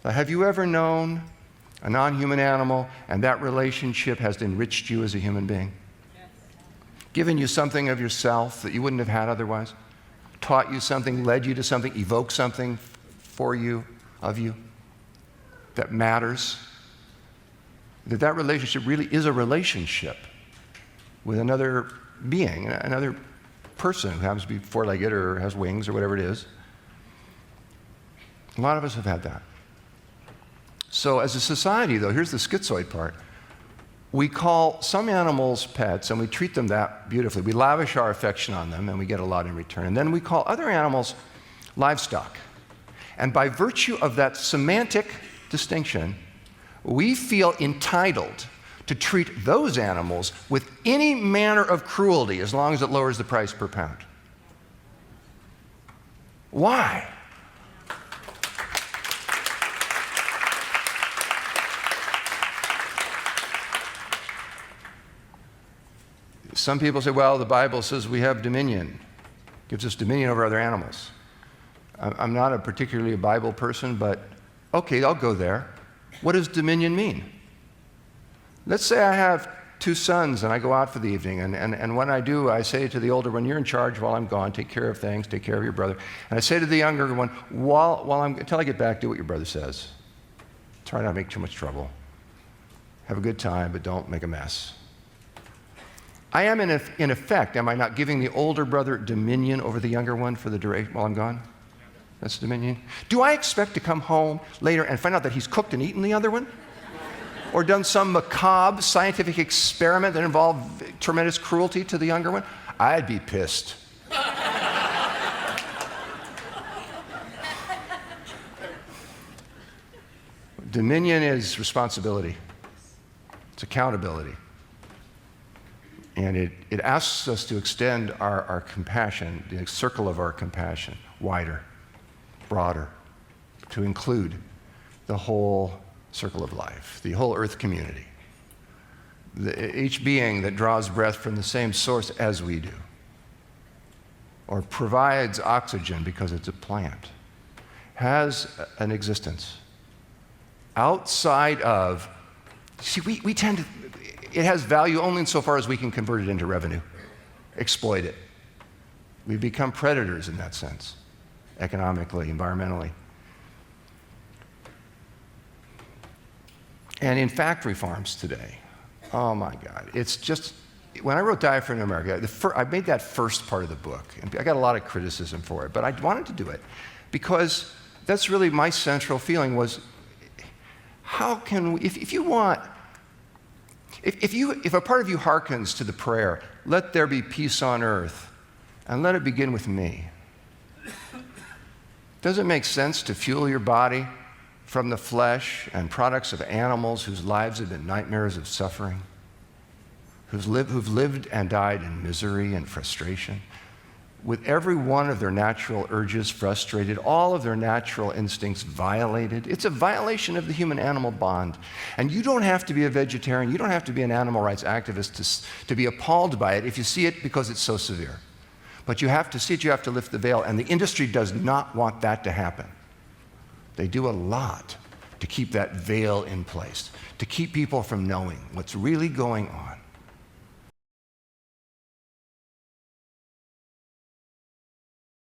Have you ever known a non-human animal and that relationship has enriched you as a human being? Yes. Given you something of yourself that you wouldn't have had otherwise? Taught you something, led you to something, evoked something for you, of you, that matters? That relationship really is a relationship with another being, another person who happens to be four-legged or has wings or whatever it is. A lot of us have had that. So as a society, though, here's the schizoid part. We call some animals pets, and we treat them that beautifully. We lavish our affection on them, and we get a lot in return. And then we call other animals livestock. And by virtue of that semantic distinction, we feel entitled to treat those animals with any manner of cruelty as long as it lowers the price per pound. Why? Some people say, well, the Bible says we have dominion, gives us dominion over other animals. I'm not a particularly a Bible person, but okay, I'll go there. What does dominion mean? Let's say I have two sons and I go out for the evening, and when I do, I say to the older one, you're in charge while I'm gone, take care of things, take care of your brother. And I say to the younger one, until I get back, do what your brother says. Try not to make too much trouble. Have a good time, but don't make a mess. I am, in effect, am I not giving the older brother dominion over the younger one for the duration while I'm gone? That's dominion. Do I expect to come home later and find out that he's cooked and eaten the other one? Or done some macabre scientific experiment that involved tremendous cruelty to the younger one? I'd be pissed. Dominion is responsibility. It's accountability. And it asks us to extend our compassion, the circle of our compassion, wider, broader, to include the whole circle of life, the whole earth community. Each being that draws breath from the same source as we do, or provides oxygen because it's a plant, has an existence outside of, see, we tend to, it has value only insofar as we can convert it into revenue, exploit it. We become predators in that sense, economically, environmentally. And in factory farms today, oh my God, it's just, when I wrote Diet for New America, I made that first part of the book, and I got a lot of criticism for it, but I wanted to do it because that's really my central feeling was, how can we, if you want, if a part of you hearkens to the prayer, let there be peace on earth, and let it begin with me, does it make sense to fuel your body from the flesh and products of animals whose lives have been nightmares of suffering, who've lived and died in misery and frustration, with every one of their natural urges frustrated, all of their natural instincts violated? It's a violation of the human-animal bond. And you don't have to be a vegetarian, you don't have to be an animal rights activist to be appalled by it if you see it because it's so severe. But you have to see it, you have to lift the veil, and the industry does not want that to happen. They do a lot to keep that veil in place, to keep people from knowing what's really going on.